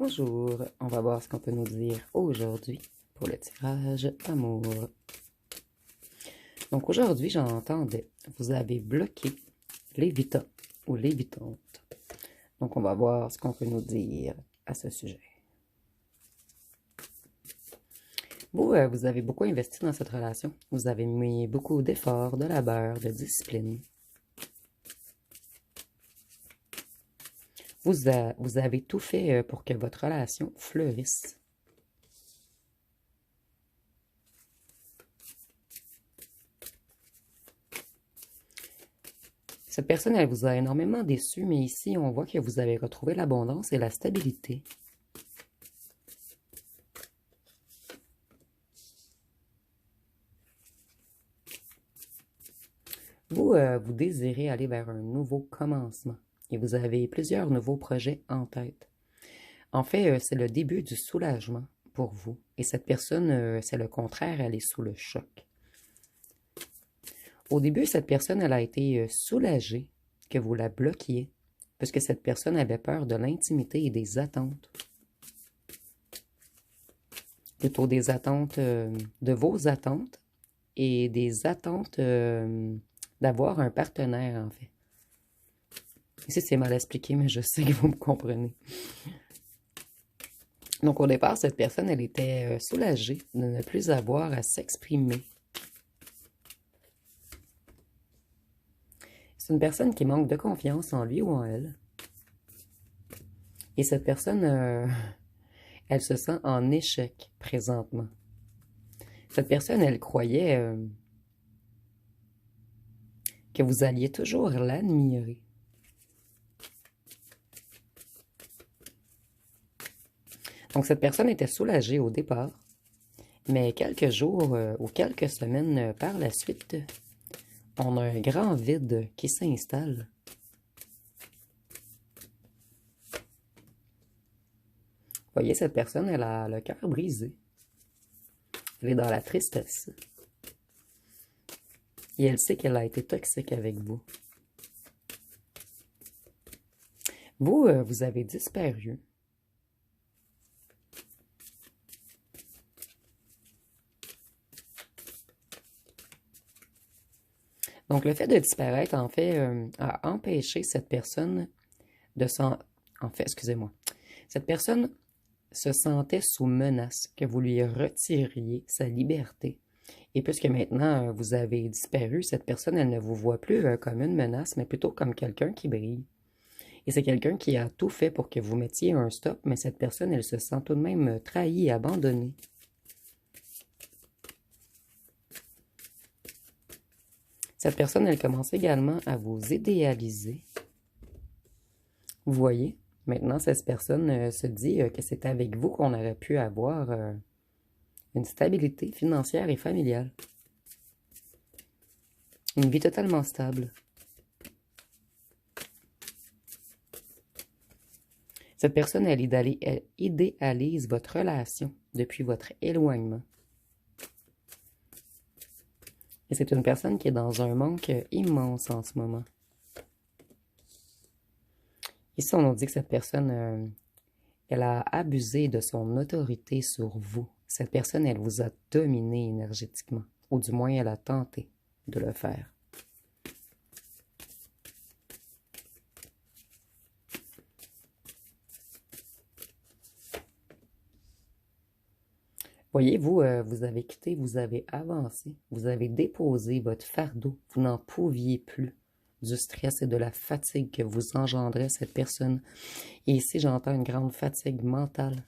Bonjour, on va voir ce qu'on peut nous dire aujourd'hui pour le tirage amour. Donc aujourd'hui, j'entendais, vous avez bloqué l'évitant ou l'évitante. Donc on va voir ce qu'on peut nous dire à ce sujet. Vous, vous avez beaucoup investi dans cette relation. Vous avez mis beaucoup d'efforts, de labeur, de discipline. Vous avez tout fait pour que votre relation fleurisse. Cette personne, elle vous a énormément déçu, mais ici, on voit que vous avez retrouvé l'abondance et la stabilité. Vous, vous désirez aller vers un nouveau commencement et vous avez plusieurs nouveaux projets en tête. En fait, c'est le début du soulagement pour vous. Et cette personne, c'est le contraire, elle est sous le choc. Au début, cette personne, elle a été soulagée que vous la bloquiez, parce que cette personne avait peur de l'intimité et des attentes. Plutôt des attentes, de vos attentes et des attentes d'avoir un partenaire, en fait. Ici, c'est mal expliqué, mais je sais que vous me comprenez. Donc, au départ, cette personne, elle était soulagée de ne plus avoir à s'exprimer. C'est une personne qui manque de confiance en lui ou en elle. Et cette personne, elle se sent en échec présentement. Cette personne, elle croyait que vous alliez toujours l'admirer. Donc, cette personne était soulagée au départ, mais quelques jours ou quelques semaines par la suite, on a un grand vide qui s'installe. Vous voyez, cette personne, elle a le cœur brisé. Elle est dans la tristesse. Et elle sait qu'elle a été toxique avec vous. Vous, vous avez disparu. Donc, le fait de disparaître, en fait, a empêché cette personne de s'en... En fait, excusez-moi. Cette personne se sentait sous menace que vous lui retiriez sa liberté. Et puisque maintenant vous avez disparu, cette personne, elle ne vous voit plus comme une menace, mais plutôt comme quelqu'un qui brille. Et c'est quelqu'un qui a tout fait pour que vous mettiez un stop, mais cette personne, elle se sent tout de même trahie et abandonnée. Cette personne, elle commence également à vous idéaliser. Vous voyez, maintenant, cette personne se dit que c'est avec vous qu'on aurait pu avoir une stabilité financière et familiale. Une vie totalement stable. Cette personne, elle idéalise votre relation depuis votre éloignement. Et c'est une personne qui est dans un manque immense en ce moment. Ici, on nous dit que cette personne, elle a abusé de son autorité sur vous. Cette personne, elle vous a dominé énergétiquement. Ou du moins, elle a tenté de le faire. Voyez-vous, vous avez quitté, vous avez avancé, vous avez déposé votre fardeau. Vous n'en pouviez plus du stress et de la fatigue que vous engendrait cette personne. Et ici, j'entends une grande fatigue mentale.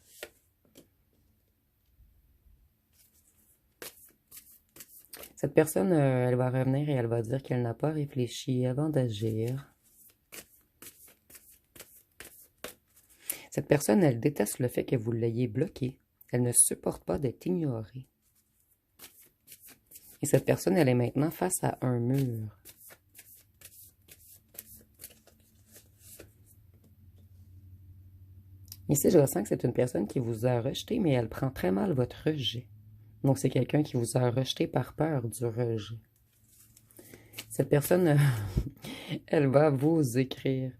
Cette personne, elle va revenir et elle va dire qu'elle n'a pas réfléchi avant d'agir. Cette personne, elle déteste le fait que vous l'ayez bloquée. Elle ne supporte pas d'être ignorée. Et cette personne, elle est maintenant face à un mur. Ici, je ressens que c'est une personne qui vous a rejeté, mais elle prend très mal votre rejet. Donc, c'est quelqu'un qui vous a rejeté par peur du rejet. Cette personne, elle va vous écrire.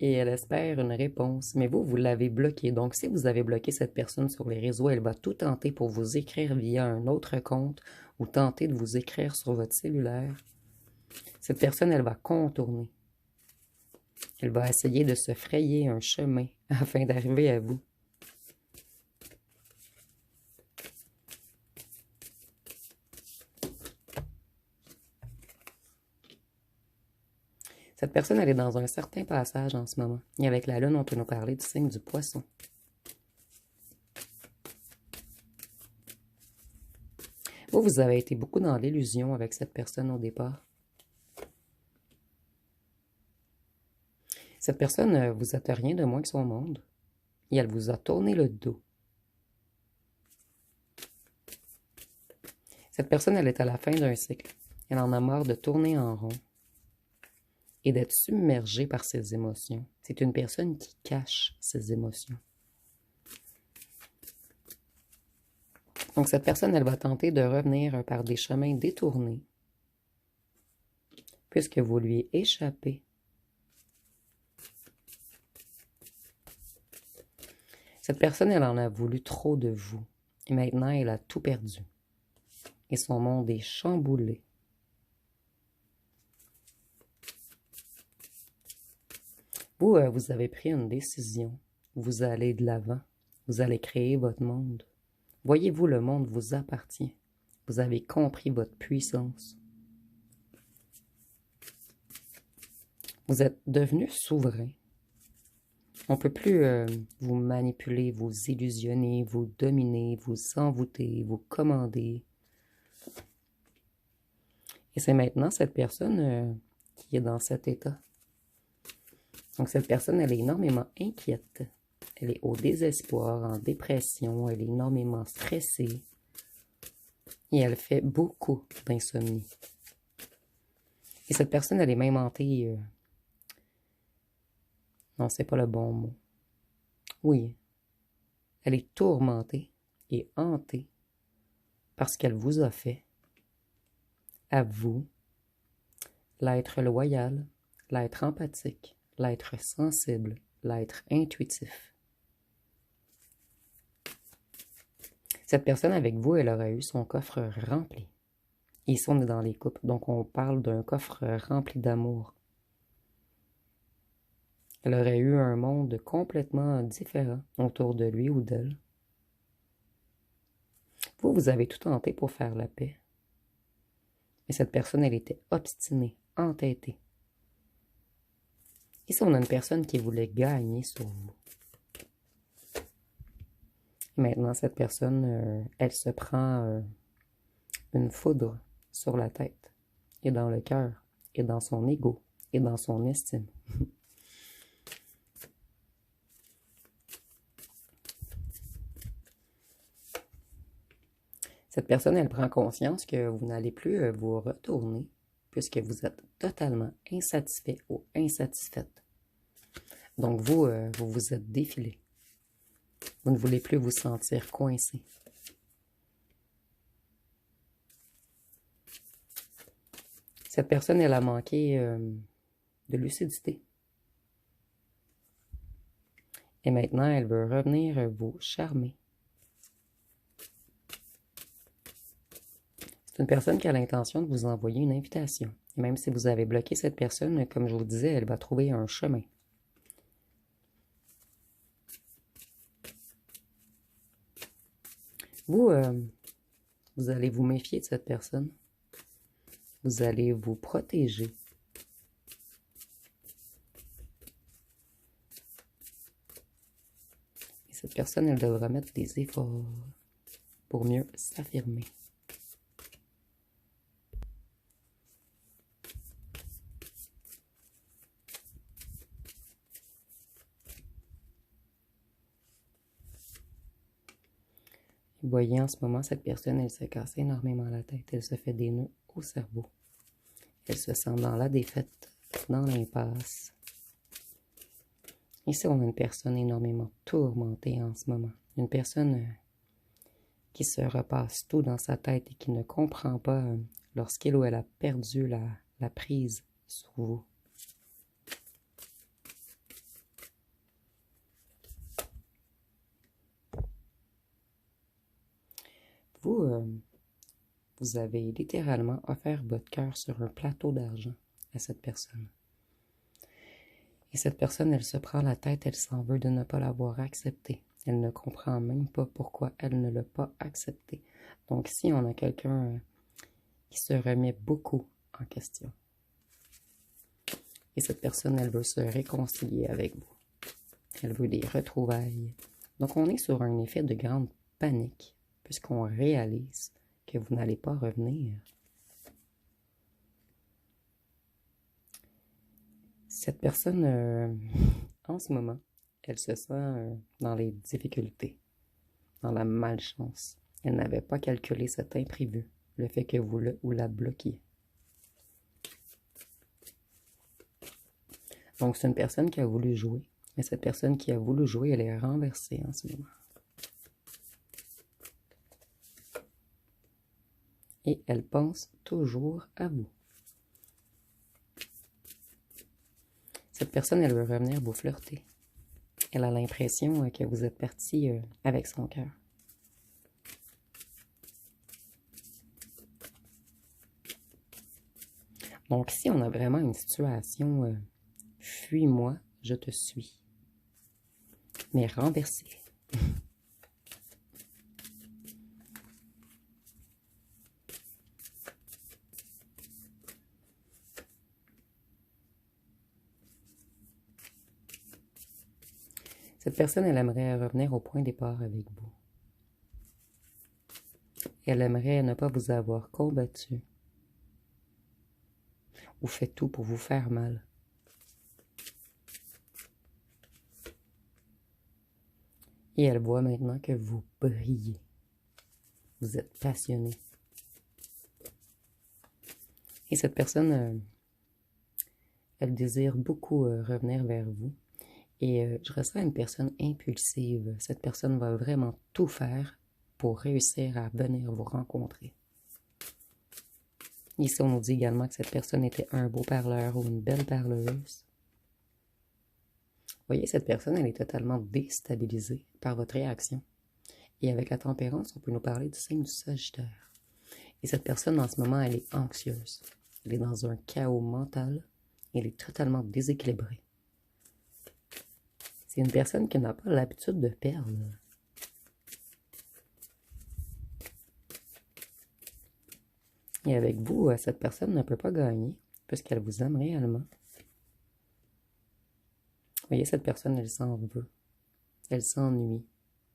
et elle espère une réponse. Mais vous, vous l'avez bloquée. Donc, si vous avez bloqué cette personne sur les réseaux, elle va tout tenter pour vous écrire via un autre compte ou tenter de vous écrire sur votre cellulaire. Cette personne, elle va contourner. Elle va essayer de se frayer un chemin afin d'arriver à vous. Cette personne, elle est dans un certain passage en ce moment. Et avec la Lune, on peut nous parler du signe du Poisson. Vous avez été beaucoup dans l'illusion avec cette personne au départ. Cette personne, vous êtes rien de moins que son monde. Et elle vous a tourné le dos. Cette personne, elle est à la fin d'un cycle. Elle en a marre de tourner en rond et d'être submergée par ses émotions. C'est une personne qui cache ses émotions. Donc, cette personne, elle va tenter de revenir par des chemins détournés, puisque vous lui échappez. Cette personne, elle en a voulu trop de vous. Et maintenant, elle a tout perdu. Et son monde est chamboulé. Vous, vous avez pris une décision. Vous allez de l'avant. Vous allez créer votre monde. Voyez-vous, le monde vous appartient. Vous avez compris votre puissance. Vous êtes devenu souverain. On ne peut plus vous manipuler, vous illusionner, vous dominer, vous envoûter, vous commander. Et c'est maintenant cette personne qui est dans cet état. Donc cette personne, elle est énormément inquiète. Elle est au désespoir, en dépression, elle est énormément stressée. Et elle fait beaucoup d'insomnie. Et cette personne, elle est même hantée. Non, c'est pas le bon mot. Oui, elle est tourmentée et hantée parce qu'elle vous a fait, à vous, l'être loyal, l'être empathique, l'être sensible, l'être intuitif. Cette personne avec vous, elle aurait eu son coffre rempli. Ici, on est dans les couples, donc on parle d'un coffre rempli d'amour. Elle aurait eu un monde complètement différent autour de lui ou d'elle. Vous avez tout tenté pour faire la paix. Mais cette personne, elle était obstinée, entêtée. Ici, on a une personne qui voulait gagner sur vous. Et maintenant, cette personne, elle se prend une foudre sur la tête, et dans le cœur, et dans son ego, et dans son estime. Cette personne, elle prend conscience que vous n'allez plus vous retourner puisque vous êtes totalement insatisfait ou insatisfaite. Donc vous, vous vous êtes défilé. Vous ne voulez plus vous sentir coincé. Cette personne, elle a manqué de lucidité. Et maintenant, elle veut revenir vous charmer. C'est une personne qui a l'intention de vous envoyer une invitation. Et même si vous avez bloqué cette personne, comme je vous disais, elle va trouver un chemin. Vous, vous allez vous méfier de cette personne. Vous allez vous protéger. Et cette personne, elle devra mettre des efforts pour mieux s'affirmer. Vous voyez, en ce moment, cette personne, elle se casse énormément la tête. Elle se fait des nœuds au cerveau. Elle se sent dans la défaite, dans l'impasse. Ici, on a une personne énormément tourmentée en ce moment. Une personne qui se repasse tout dans sa tête et qui ne comprend pas lorsqu'il ou elle a perdu la prise sur vous. Vous, vous avez littéralement offert votre cœur sur un plateau d'argent à cette personne. Et cette personne, elle se prend la tête, elle s'en veut de ne pas l'avoir accepté. Elle ne comprend même pas pourquoi elle ne l'a pas accepté. Donc ici, on a quelqu'un qui se remet beaucoup en question. Et cette personne, elle veut se réconcilier avec vous. Elle veut des retrouvailles. Donc on est sur un effet de grande panique, puisqu'on réalise que vous n'allez pas revenir. Cette personne, en ce moment, elle se sent dans les difficultés, dans la malchance. Elle n'avait pas calculé cet imprévu, le fait que vous la bloquiez. Donc, c'est une personne qui a voulu jouer, mais cette personne qui a voulu jouer, elle est renversée en ce moment. Et elle pense toujours à vous. Cette personne, elle veut revenir vous flirter. Elle a l'impression que vous êtes parti avec son cœur. Donc ici, on a vraiment une situation fuis-moi, je te suis. Mais renversée. Cette personne, elle aimerait revenir au point de départ avec vous. Elle aimerait ne pas vous avoir combattu ou fait tout pour vous faire mal. Et elle voit maintenant que vous brillez. Vous êtes passionné. Et cette personne, elle désire beaucoup revenir vers vous. Et je ressens une personne impulsive. Cette personne va vraiment tout faire pour réussir à venir vous rencontrer. Ici, on nous dit également que cette personne était un beau parleur ou une belle parleuse. Vous voyez, cette personne, elle est totalement déstabilisée par votre réaction. Et avec la tempérance, on peut nous parler du signe du Sagittaire. Et cette personne, en ce moment, elle est anxieuse. Elle est dans un chaos mental. Elle est totalement déséquilibrée. C'est une personne qui n'a pas l'habitude de perdre. Et avec vous, cette personne ne peut pas gagner puisqu'elle vous aime réellement. Vous voyez, cette personne, elle s'en veut. Elle s'ennuie.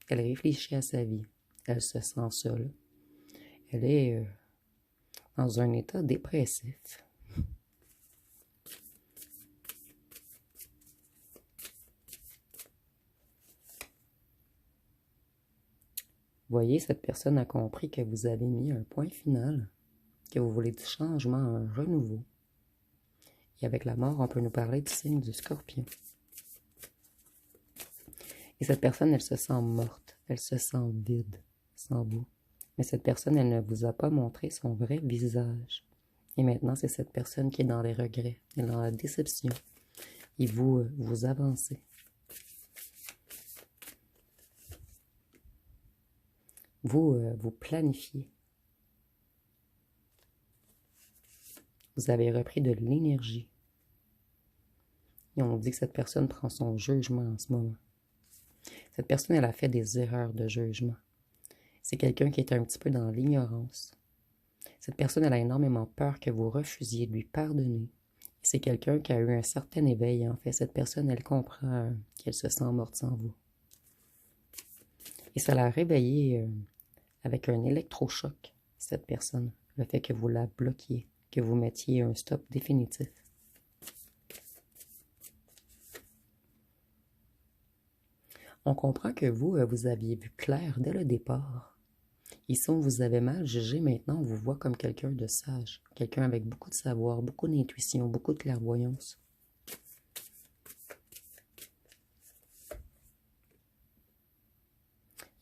Elle réfléchit à sa vie. Elle se sent seule. Elle est dans un état dépressif. Vous voyez, cette personne a compris que vous avez mis un point final, que vous voulez du changement, un renouveau. Et avec la mort, on peut nous parler du signe du Scorpion. Et cette personne, elle se sent morte, elle se sent vide, sans vous. Mais cette personne, elle ne vous a pas montré son vrai visage. Et maintenant, c'est cette personne qui est dans les regrets, et dans la déception. Et vous avancez. Vous planifiez. Vous avez repris de l'énergie. Et on dit que cette personne prend son jugement en ce moment. Cette personne, elle a fait des erreurs de jugement. C'est quelqu'un qui est un petit peu dans l'ignorance. Cette personne, elle a énormément peur que vous refusiez de lui pardonner. C'est quelqu'un qui a eu un certain éveil. En fait, cette personne, elle comprend qu'elle se sent morte sans vous. Et ça l'a réveillée avec un électrochoc, cette personne. Le fait que vous la bloquiez, que vous mettiez un stop définitif. On comprend que vous aviez vu clair dès le départ. Ici, on vous avait mal jugé, maintenant on vous voit comme quelqu'un de sage, quelqu'un avec beaucoup de savoir, beaucoup d'intuition, beaucoup de clairvoyance.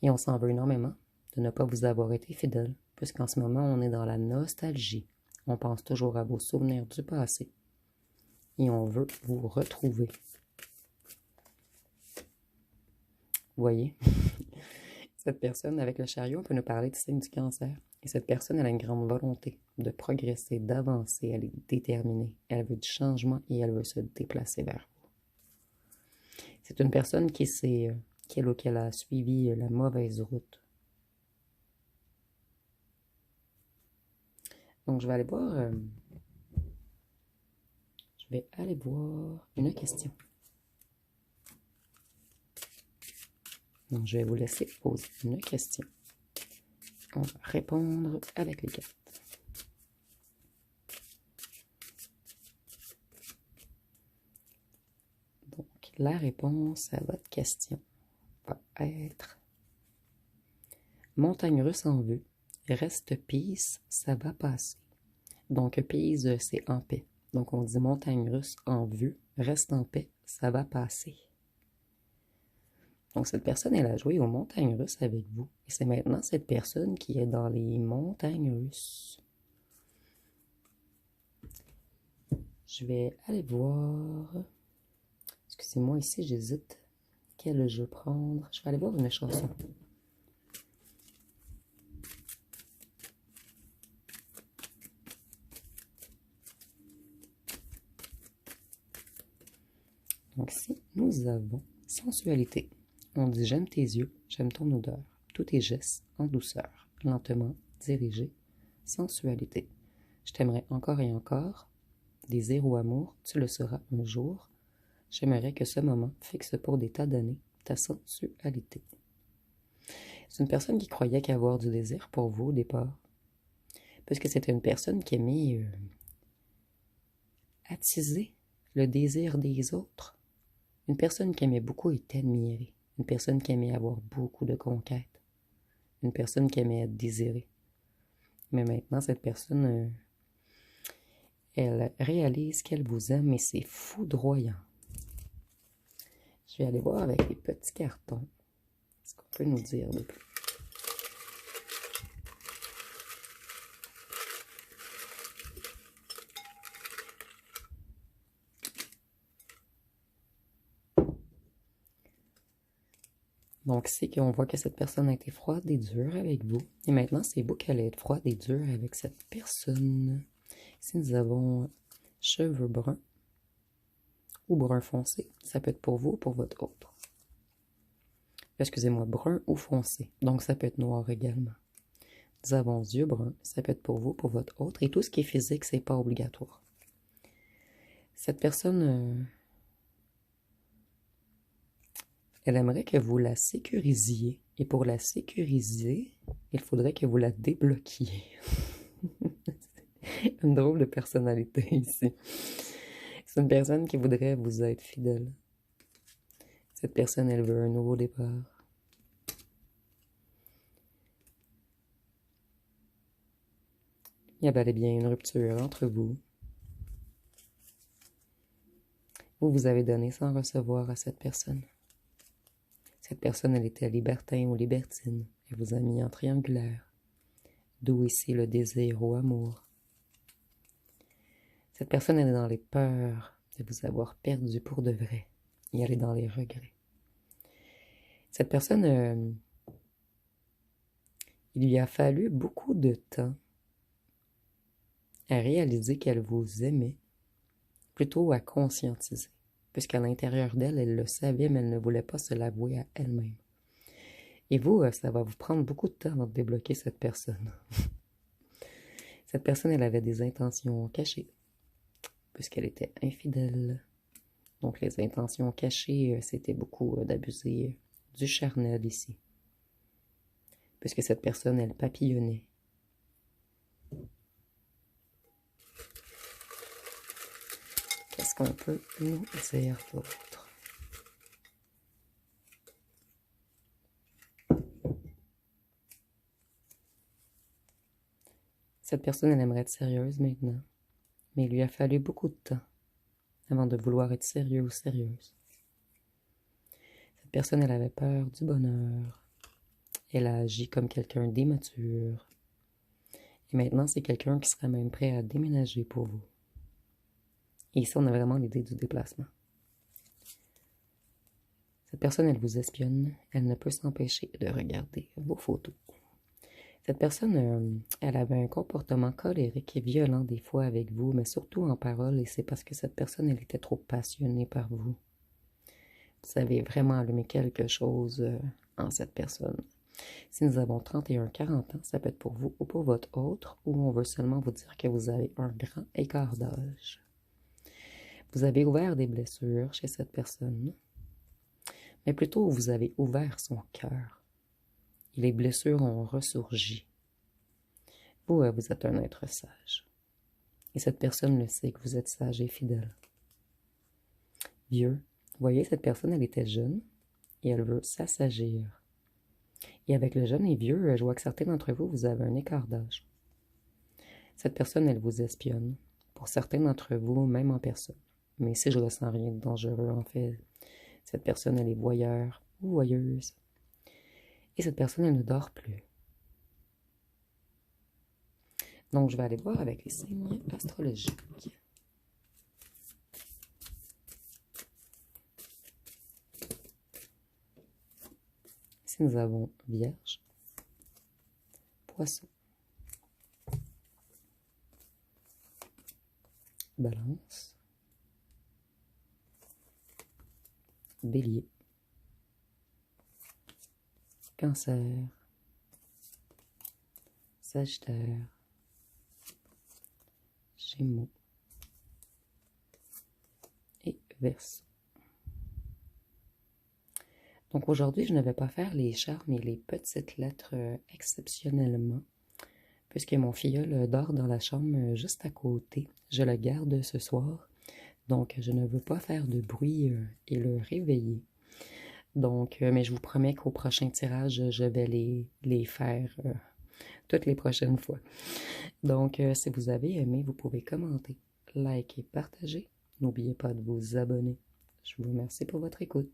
Et on s'en veut énormément de ne pas vous avoir été fidèle, puisqu'en ce moment, on est dans la nostalgie. On pense toujours à vos souvenirs du passé. Et on veut vous retrouver. Vous voyez? Cette personne, avec le chariot, on peut nous parler du signe du cancer. Et cette personne, elle a une grande volonté de progresser, d'avancer. Elle est déterminée. Elle veut du changement et elle veut se déplacer vers vous. C'est une personne qu'elle a suivi la mauvaise route. Donc, je vais aller voir une question. Donc, je vais vous laisser poser une question. On va répondre avec les cartes. Donc, la réponse à votre question va être montagne russe en vue, reste peace, ça va passer. Donc, peace, c'est en paix. Donc, on dit montagne russe en vue, reste en paix, ça va passer. Donc, cette personne, elle a joué aux montagnes russes avec vous. Et c'est maintenant cette personne qui est dans les montagnes russes. Je vais aller voir. Excusez-moi, ici, j'hésite. Quel jeu prendre? Je vais aller voir une chanson. Donc ici, nous avons sensualité. On dit j'aime tes yeux, j'aime ton odeur, tous tes gestes en douceur, lentement, dirigé, sensualité. Je t'aimerai encore et encore, désir ou amour, tu le seras un jour. J'aimerais que ce moment fixe pour des tas d'années ta sensualité. C'est une personne qui croyait qu'avoir du désir pour vous au départ, puisque c'était une personne qui aimait attiser le désir des autres. Une personne qui aimait beaucoup être admirée. Une personne qui aimait avoir beaucoup de conquêtes. Une personne qui aimait être désirée. Mais maintenant, cette personne, elle réalise qu'elle vous aime et c'est foudroyant. Je vais aller voir avec les petits cartons ce qu'on peut nous dire de plus. Donc, c'est qu'on voit que cette personne a été froide et dure avec vous. Et maintenant, c'est vous qui allez être froide et dure avec cette personne. Ici, nous avons cheveux bruns ou brun foncé. Ça peut être pour vous ou pour votre autre. Excusez-moi, brun ou foncé. Donc, ça peut être noir également. Nous avons yeux bruns. Ça peut être pour vous ou pour votre autre. Et tout ce qui est physique, c'est pas obligatoire. Cette personne... elle aimerait que vous la sécurisiez. Et pour la sécuriser, il faudrait que vous la débloquiez. Une drôle de personnalité ici. C'est une personne qui voudrait vous être fidèle. Cette personne, elle veut un nouveau départ. Il y a bel et bien une rupture entre vous. Vous avez donné sans recevoir à cette personne. Cette personne, elle était libertin ou libertine. Elle vous a mis en triangulaire. D'où ici le désir ou amour. Cette personne, elle est dans les peurs de vous avoir perdu pour de vrai. Et elle est dans les regrets. Cette personne, il lui a fallu beaucoup de temps à réaliser qu'elle vous aimait, plutôt à conscientiser. Puisqu'à l'intérieur d'elle, elle le savait, mais elle ne voulait pas se l'avouer à elle-même. Et vous, ça va vous prendre beaucoup de temps avant de débloquer cette personne. Cette personne, elle avait des intentions cachées, puisqu'elle était infidèle. Donc les intentions cachées, c'était beaucoup d'abuser du charnel ici. Puisque cette personne, elle papillonnait. Qu'est-ce qu'on peut nous dire d'autre? Cette personne, elle aimerait être sérieuse maintenant, mais il lui a fallu beaucoup de temps avant de vouloir être sérieux ou sérieuse. Cette personne, elle avait peur du bonheur. Elle a agi comme quelqu'un d'immature. Et maintenant, c'est quelqu'un qui serait même prêt à déménager pour vous. Et ici, on a vraiment l'idée du déplacement. Cette personne, elle vous espionne. Elle ne peut s'empêcher de regarder vos photos. Cette personne, elle avait un comportement colérique et violent des fois avec vous, mais surtout en parole, et c'est parce que cette personne, elle était trop passionnée par vous. Vous avez vraiment allumé quelque chose en cette personne. Si nous avons 31-40 ans, ça peut être pour vous ou pour votre autre, ou on veut seulement vous dire que vous avez un grand écart d'âge. Vous avez ouvert des blessures chez cette personne, mais plutôt vous avez ouvert son cœur. Et les blessures ont ressurgi. Vous, vous êtes un être sage. Et cette personne le sait que vous êtes sage et fidèle. Vieux, vous voyez, cette personne, elle était jeune et elle veut s'assagir. Et avec le jeune et vieux, je vois que certains d'entre vous, vous avez un écart d'âge. Cette personne, elle vous espionne. Pour certains d'entre vous, même en personne. Mais si je ressens rien de dangereux, en fait, cette personne, elle est voyeur ou voyeuse. Et cette personne, elle ne dort plus. Donc, je vais aller voir avec les signes astrologiques. Ici, nous avons Vierge, Poisson, Balance, Bélier, Cancer, Sagittaire, Gémeaux et Verseau. Donc aujourd'hui, je ne vais pas faire les charmes et les petites lettres exceptionnellement, puisque mon filleul dort dans la chambre juste à côté. Je le garde ce soir, donc je ne veux pas faire de bruit et le réveiller. Donc, mais je vous promets qu'au prochain tirage, je vais les faire toutes les prochaines fois. Donc, si vous avez aimé, vous pouvez commenter, liker, partager. N'oubliez pas de vous abonner. Je vous remercie pour votre écoute.